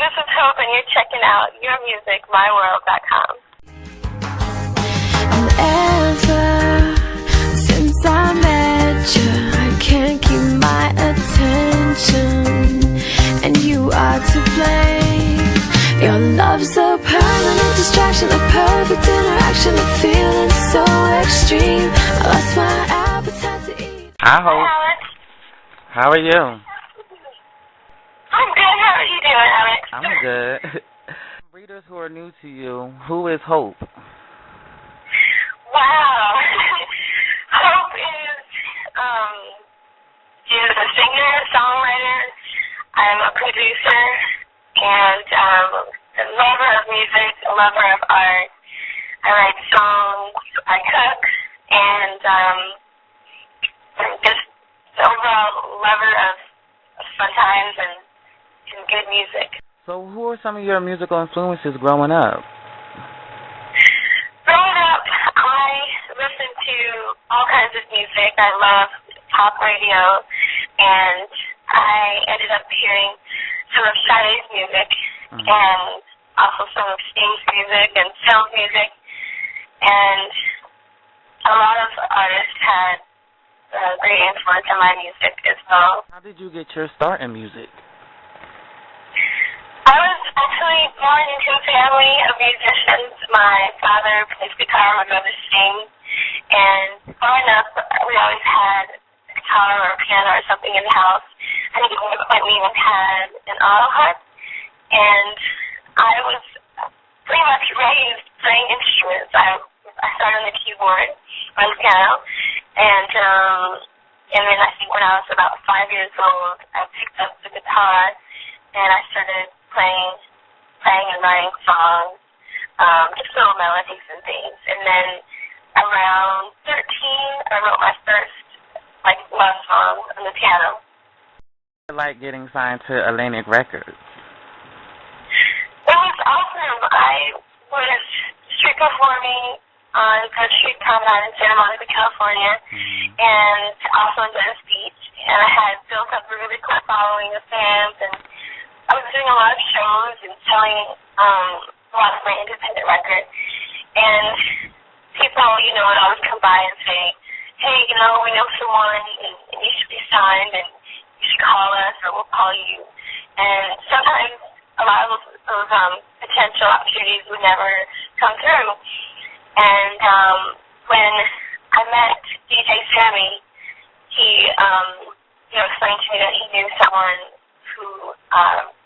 this is Hope, and you're checking out YourMusicMyWorld.com. Ever since I met you, I can't keep my attention, and you are to blame. Your love's a permanent distraction, a perfect interaction, a feeling so extreme. I lost my appetite to eat. Hi, Hope. Hi, Alex. How are you? I'm good. How are you doing, Alex? I'm good. Readers who are new to you, who is Hope? Wow. Hope is a singer, songwriter. I'm a producer, and a lover of music, a lover of art. I write songs, I cook, and I'm just an overall lover of fun times and good music. So who are some of your musical influences growing up? Growing up, I listened to all kinds of music. I love pop radio, and I ended up hearing some of Sade's music, and also some of Sting's music and film music, and a lot of artists had a great influence on my music as well. How did you get your start in music? I was actually born into a family of musicians. My father plays guitar, my mother sings, and growing up, we always had a guitar or a piano or something in the house. I think at one point we even had an auto harp, and I was pretty much raised playing instruments. I started on the keyboard, on the piano, and then I think when I was about 5 years old, I picked up the guitar, and I started playing and writing songs, just little melodies and things. And then around 13, I wrote my first love song on the piano. Like getting signed to Atlantic Records? It was awesome. I was street performing on the street promenade in Santa Monica, California, and also in Venice Beach. And I had built up a really cool following of fans, and I was doing a lot of shows and selling a lot of my independent record. And people, would always come by and say, hey, we know someone, and you should be signed, and you should call us, or we'll call you. And sometimes a lot of those potential opportunities would never come through. And when I met DJ Sammy, he explained to me that he knew someone who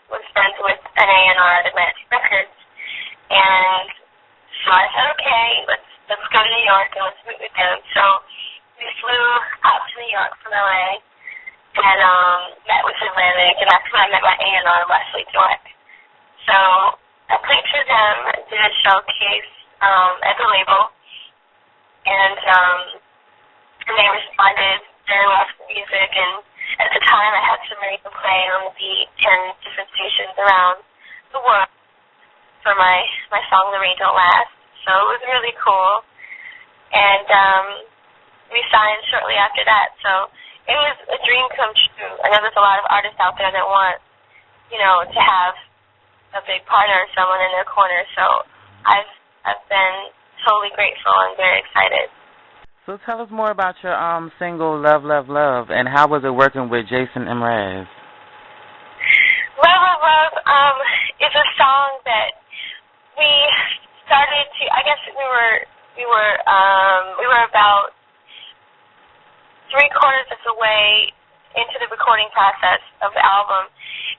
was friends with an A&R at Atlantic Records. And so I said, okay, let's go to New York and let's meet with them. So we flew out to New York from LA and met with Atlantic, and that's when I met my A&R, Leslie Dweck. So I played for them, did a showcase at the label, and they responded very well to the music, and at the time I had submitted to play on the 10 different stations around the world for my song The Rain Don't Last. So it was really cool, and we signed shortly after that. So it was a dream come true. I know there's a lot of artists out there that want, to have a big partner or someone in their corner. So I've been totally grateful and very excited. So tell us more about your single Love, Love, Love, and how was it working with Jasom Mraz? Love, Love, Love is a song that we started to. I guess we were about 3/4 of the way into the recording process of the album,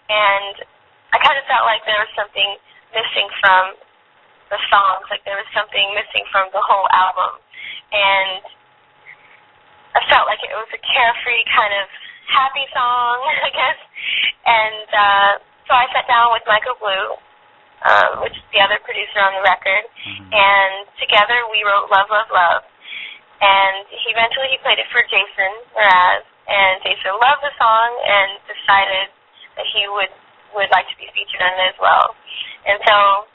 and I kind of felt like there was something missing from the songs, like there was something missing from the whole album, and I felt like it was a carefree kind of happy song, I guess, and so I sat down with Michael Blue, which is the other producer on the record, and together we wrote Love, Love, Love, and eventually he played it for Jasom Mraz, and Jasom loved the song and decided that he would like to be featured on it as well, and so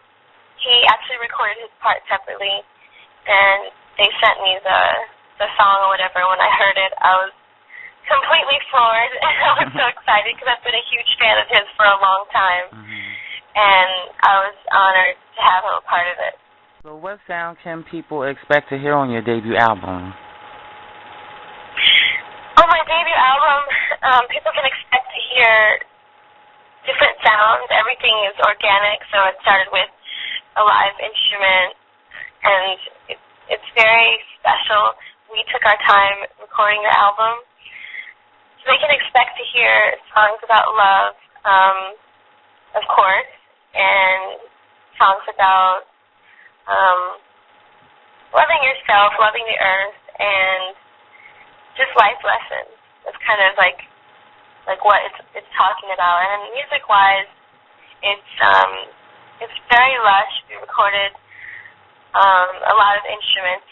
he actually recorded his part separately, and they sent me the song or whatever. When I heard it, I was completely floored, and I was so excited because I've been a huge fan of his for a long time. and I was honored to have a part of it. So what sound can people expect to hear on your debut album? On my debut album, people can expect to hear different sounds. Everything is organic, so it started with a live instrument, and it's very special. We took our time recording the album, so they can expect to hear songs about love, of course, and songs about loving yourself, loving the earth, and just life lessons. That's kind of like what it's talking about. And music-wise, it's very lush. We recorded a lot of instruments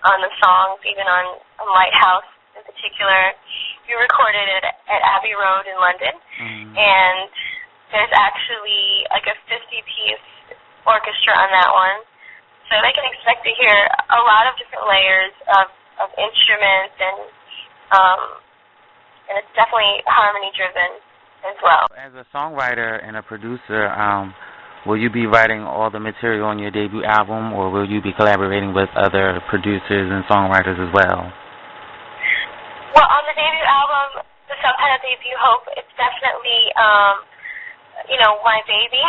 on the songs, even on Lighthouse in particular. We recorded it at Abbey Road in London, and there's actually like a 50-piece orchestra on that one. So they can expect to hear a lot of different layers of instruments, and it's definitely harmony-driven as well. As a songwriter and a producer, will you be writing all the material on your debut album, or will you be collaborating with other producers and songwriters as well? Well, on the debut album, the self-titled debut, Hope, it's definitely, my baby.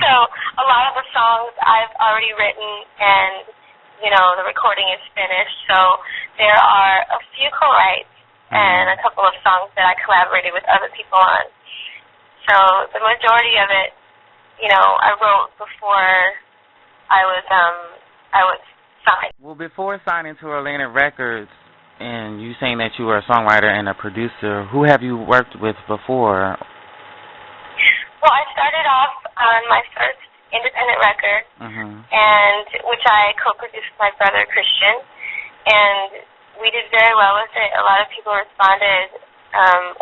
So a lot of the songs I've already written, and, the recording is finished. So there are a few co-writes and a couple of songs that I collaborated with other people on. So the majority of it, I wrote before I was signed. Well, before signing to Atlantic Records, and you saying that you were a songwriter and a producer, who have you worked with before? Well, I started off on my first independent record, and which I co-produced with my brother Christian, and we did very well with it. A lot of people responded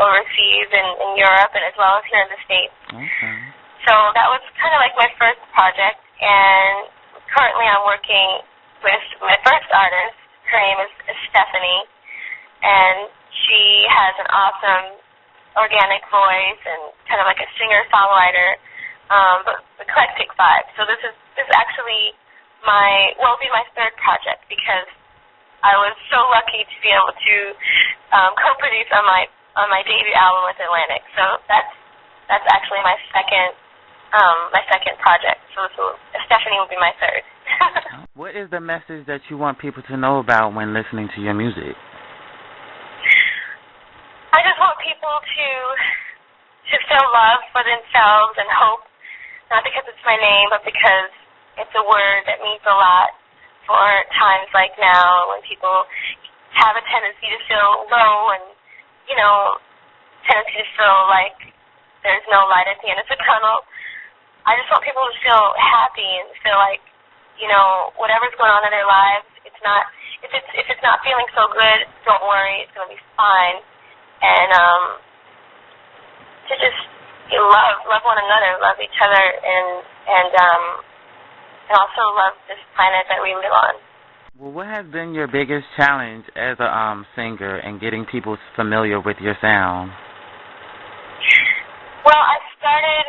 overseas in Europe, and as well as here in the States. Okay. So that was kind of like my first project, and currently I'm working with my first artist. Her name is Stephanie, and she has an awesome organic voice and kind of like a singer-songwriter, but eclectic vibe. So this is actually will be my third project, because I was so lucky to be able to co-produce on my debut album with Atlantic. So that's actually my second project. So Stephanie will be my third. What is the message that you want people to know about when listening to your music? I just want people to feel love for themselves and hope, not because it's my name, but because it's a word that means a lot for times like now, when people have a tendency to feel low and, tendency to feel like there's no light at the end of the tunnel. I just want people to feel happy and feel like, whatever's going on in their lives, if it's not feeling so good, don't worry, it's going to be fine. And to just love one another, love each other, and also love this planet that we live on. Well, what has been your biggest challenge as a singer and getting people familiar with your sound? Well, I started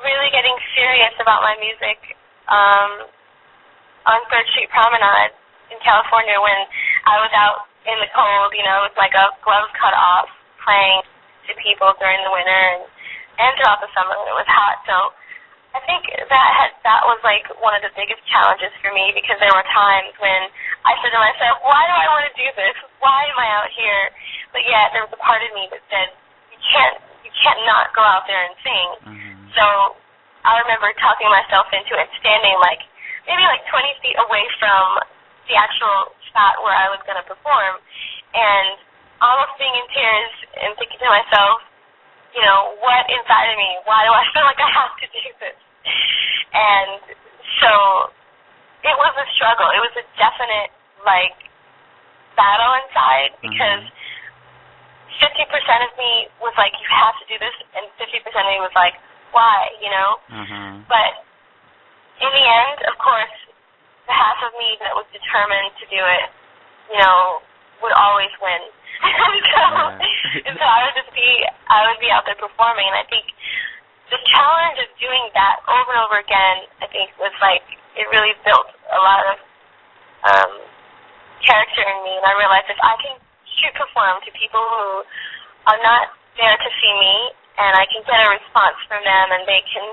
really getting serious about my music on 3rd Street Promenade in California, when I was out in the cold, with like a gloves cut off, playing to people during the winter and throughout the summer when it was hot. So I think that was like one of the biggest challenges for me, because there were times when I said to myself, why do I want to do this? Why am I out here? But yet there was a part of me that said, you can't not go out there and sing. So I remember talking myself into it, standing maybe 20 feet away from the actual spot where I was going to perform, and almost being in tears and thinking to myself, what inside of me? Why do I feel like I have to do this? And so it was a struggle. It was a definite, battle inside, because 50% of me was like, you have to do this, and 50% of me was like, why, But in the end, of course, the half of me that was determined to do it, would always win. And so I would be out there performing, and I think the challenge of doing that over and over again, I think, was like, it really built a lot of character in me, and I realized if I can street perform to people who are not there to see me, and I can get a response from them, and they can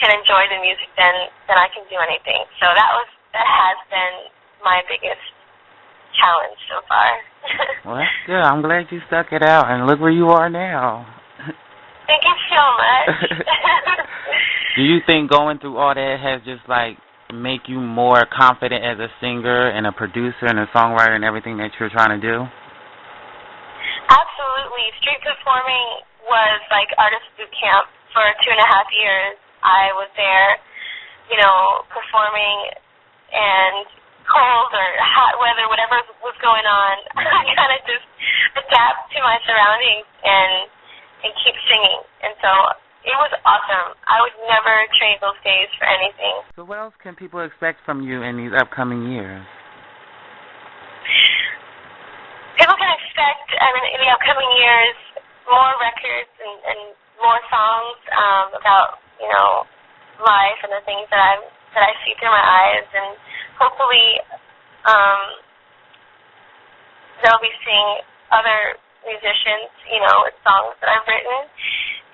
enjoy the music, then I can do anything. So that has been my biggest challenge so far. Well, that's good. I'm glad you stuck it out, and look where you are now. Thank you so much. Do you think going through all that has just, like, make you more confident as a singer and a producer and a songwriter and everything that you're trying to do? Absolutely. Street performing was like artist boot camp for 2.5 years. I was there, performing, and cold or hot weather, whatever was going on, I kind of just adapt to my surroundings and keep singing. And so it was awesome. I would never trade those days for anything. So what else can people expect from you in these upcoming years? People can expect, in the upcoming years, more records and more songs about, life and the things that I see through my eyes, and hopefully they'll be seeing other musicians, with songs that I've written,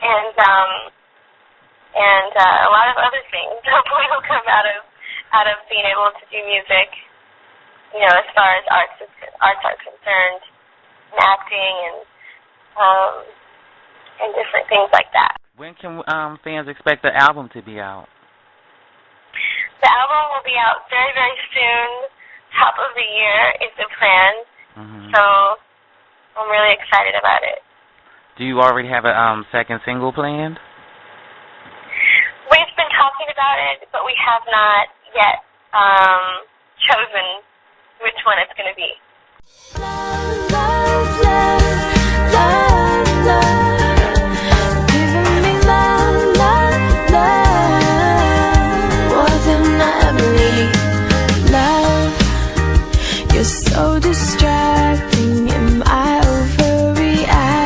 and a lot of other things. Hopefully will come out of being able to do music, as far as arts are concerned, and acting and different things like that. When can fans expect the album to be out? The album will be out very, very soon. Top of the year is the plan. Mm-hmm. So I'm really excited about it. Do you already have a second single planned? We've been talking about it, but we have not yet chosen which one it's going to be. Love, love, love, love, love. Giving me love, love, love. More than I ever need. Love, you're so distracting. Am I overreacting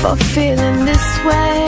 for feeling this way?